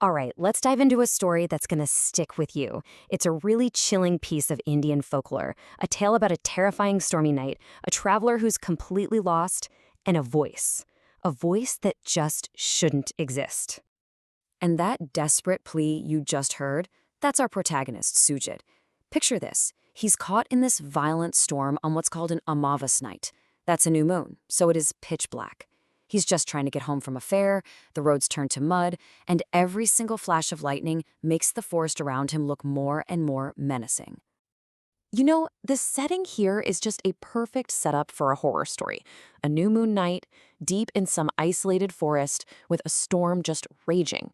All right, let's dive into a story that's going to stick with you. It's a really chilling piece of Indian folklore, a tale about a terrifying stormy night, a traveler who's completely lost, and a voice that just shouldn't exist. And that desperate plea you just heard, that's our protagonist, Sujit. Picture this. He's caught in this violent storm on what's called an Amavas night. That's a new moon, so it is pitch black. He's just trying to get home from a fair, the roads turn to mud, and every single flash of lightning makes the forest around him look more and more menacing. You know, the setting here is just a perfect setup for a horror story. A new moon night, deep in some isolated forest, with a storm just raging.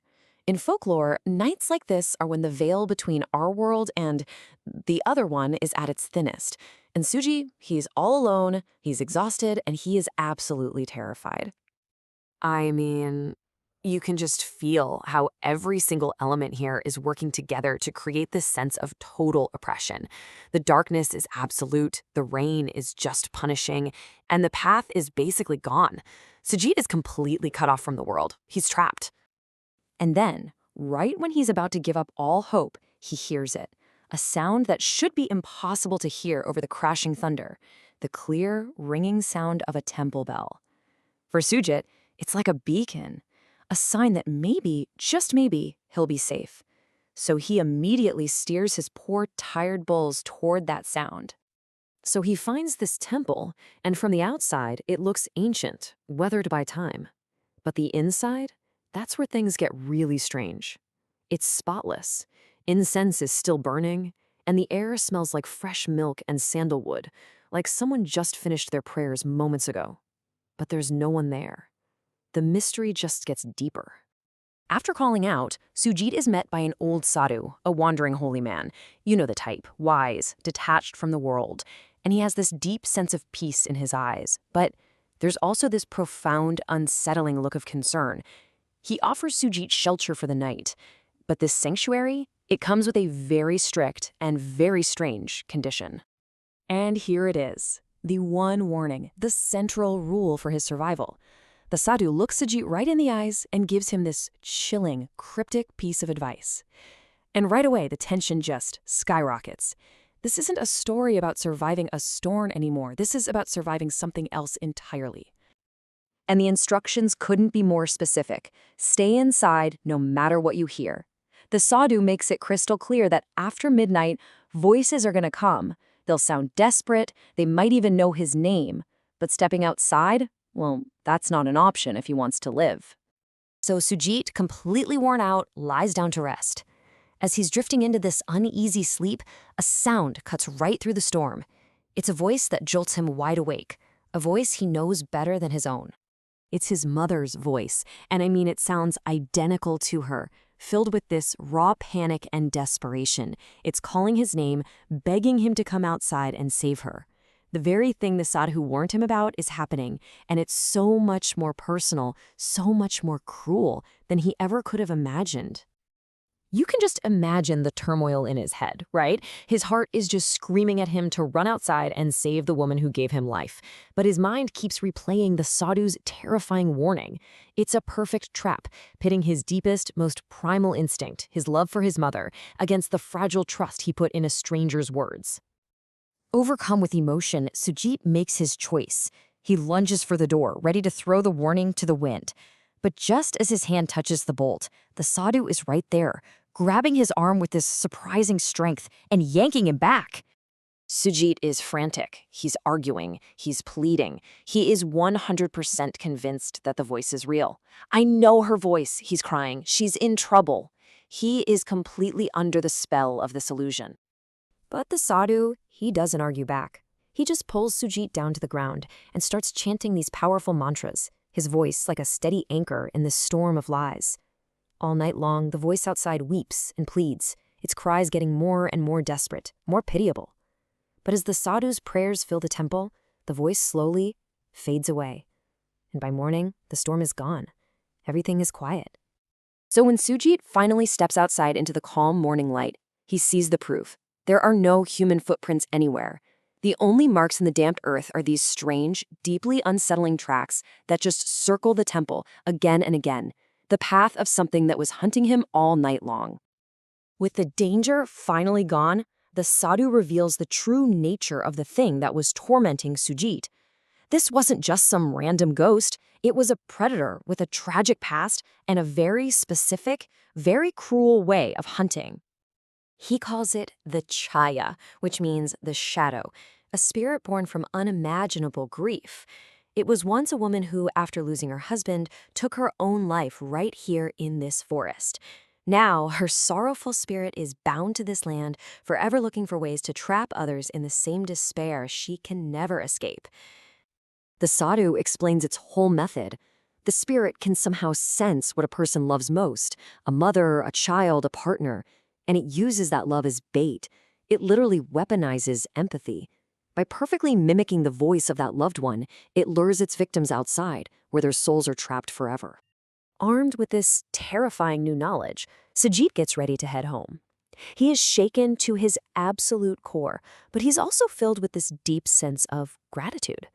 In folklore, nights like this are when the veil between our world and the other one is at its thinnest. And Suji, he's all alone, he's exhausted, and he is absolutely terrified. I mean, you can just feel how every single element here is working together to create this sense of total oppression. The darkness is absolute, the rain is just punishing, and the path is basically gone. Sajid is completely cut off from the world. He's trapped. And then, right when he's about to give up all hope, he hears it. A sound that should be impossible to hear over the crashing thunder. The clear, ringing sound of a temple bell. For Sujit, it's like a beacon, a sign that maybe, just maybe, he'll be safe. So he immediately steers his poor, tired bulls toward that sound. So he finds this temple, and from the outside, it looks ancient, weathered by time. But the inside, that's where things get really strange. It's spotless. Incense is still burning, and the air smells like fresh milk and sandalwood, like someone just finished their prayers moments ago. But there's no one there. The mystery just gets deeper. After calling out, Sujit is met by an old sadhu, a wandering holy man. You know the type, wise, detached from the world. And he has this deep sense of peace in his eyes. But there's also this profound, unsettling look of concern. He offers Sujit shelter for the night. But this sanctuary, it comes with a very strict and very strange condition. And here it is, the one warning, the central rule for his survival. The sadhu looks Sujit right in the eyes and gives him this chilling, cryptic piece of advice. And right away, the tension just skyrockets. This isn't a story about surviving a storm anymore. This is about surviving something else entirely. And the instructions couldn't be more specific. Stay inside no matter what you hear. The sadhu makes it crystal clear that after midnight, voices are going to come. They'll sound desperate, they might even know his name. But stepping outside, well, that's not an option if he wants to live. So Sujit, completely worn out, lies down to rest. As he's drifting into this uneasy sleep, a sound cuts right through the storm. It's a voice that jolts him wide awake, a voice he knows better than his own. It's his mother's voice, and I mean it sounds identical to her, filled with this raw panic and desperation. It's calling his name, begging him to come outside and save her. The very thing the sadhu warned him about is happening, and it's so much more personal, so much more cruel than he ever could have imagined. You can just imagine the turmoil in his head, right? His heart is just screaming at him to run outside and save the woman who gave him life. But his mind keeps replaying the sadhu's terrifying warning. It's a perfect trap, pitting his deepest, most primal instinct, his love for his mother, against the fragile trust he put in a stranger's words. Overcome with emotion, Sujit makes his choice. He lunges for the door, ready to throw the warning to the wind. But just as his hand touches the bolt, the sadhu is right there, grabbing his arm with this surprising strength and yanking him back. Sujit is frantic. He's arguing. He's pleading. He is 100% convinced that the voice is real. "I know her voice," he's crying. "She's in trouble." He is completely under the spell of this illusion. But the sadhu, he doesn't argue back. He just pulls Sujit down to the ground and starts chanting these powerful mantras, his voice like a steady anchor in this storm of lies. All night long, the voice outside weeps and pleads, its cries getting more and more desperate, more pitiable. But as the sadhu's prayers fill the temple, the voice slowly fades away. And by morning, the storm is gone. Everything is quiet. So when Sujit finally steps outside into the calm morning light, he sees the proof. There are no human footprints anywhere. The only marks in the damp earth are these strange, deeply unsettling tracks that just circle the temple again and again. the path of something that was hunting him all night long. With the danger finally gone, the sadhu reveals the true nature of the thing that was tormenting Sujit. This wasn't just some random ghost, it was a predator with a tragic past and a very specific, very cruel way of hunting. He calls it the Chaya, which means the shadow, a spirit born from unimaginable grief. It was once a woman who, after losing her husband, took her own life right here in this forest. Now, her sorrowful spirit is bound to this land, forever looking for ways to trap others in the same despair she can never escape. The sadhu explains its whole method. The spirit can somehow sense what a person loves most, a mother, a child, a partner, and it uses that love as bait. It literally weaponizes empathy. By perfectly mimicking the voice of that loved one, it lures its victims outside, where their souls are trapped forever. Armed with this terrifying new knowledge, Sujit gets ready to head home. He is shaken to his absolute core, but he's also filled with this deep sense of gratitude.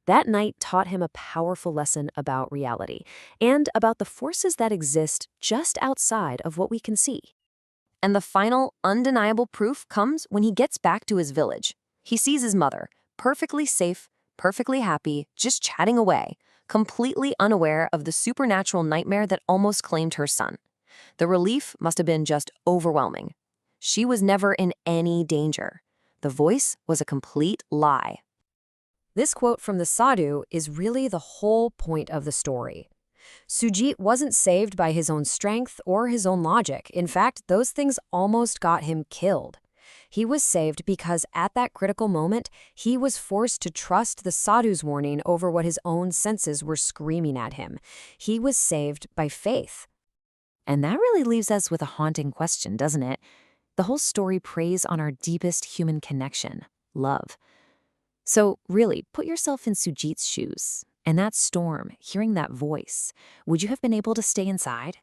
That night taught him a powerful lesson about reality and about the forces that exist just outside of what we can see. And the final, undeniable proof comes when he gets back to his village. He sees his mother, perfectly safe, perfectly happy, just chatting away, completely unaware of the supernatural nightmare that almost claimed her son. The relief must have been just overwhelming. She was never in any danger. The voice was a complete lie. This quote from the sadhu is really the whole point of the story. Sujit wasn't saved by his own strength or his own logic. In fact, those things almost got him killed. He was saved because at that critical moment, he was forced to trust the sadhu's warning over what his own senses were screaming at him. He was saved by faith. And that really leaves us with a haunting question, doesn't it? The whole story preys on our deepest human connection, love. So really, put yourself in Sujit's shoes. And that storm, hearing that voice, would you have been able to stay inside?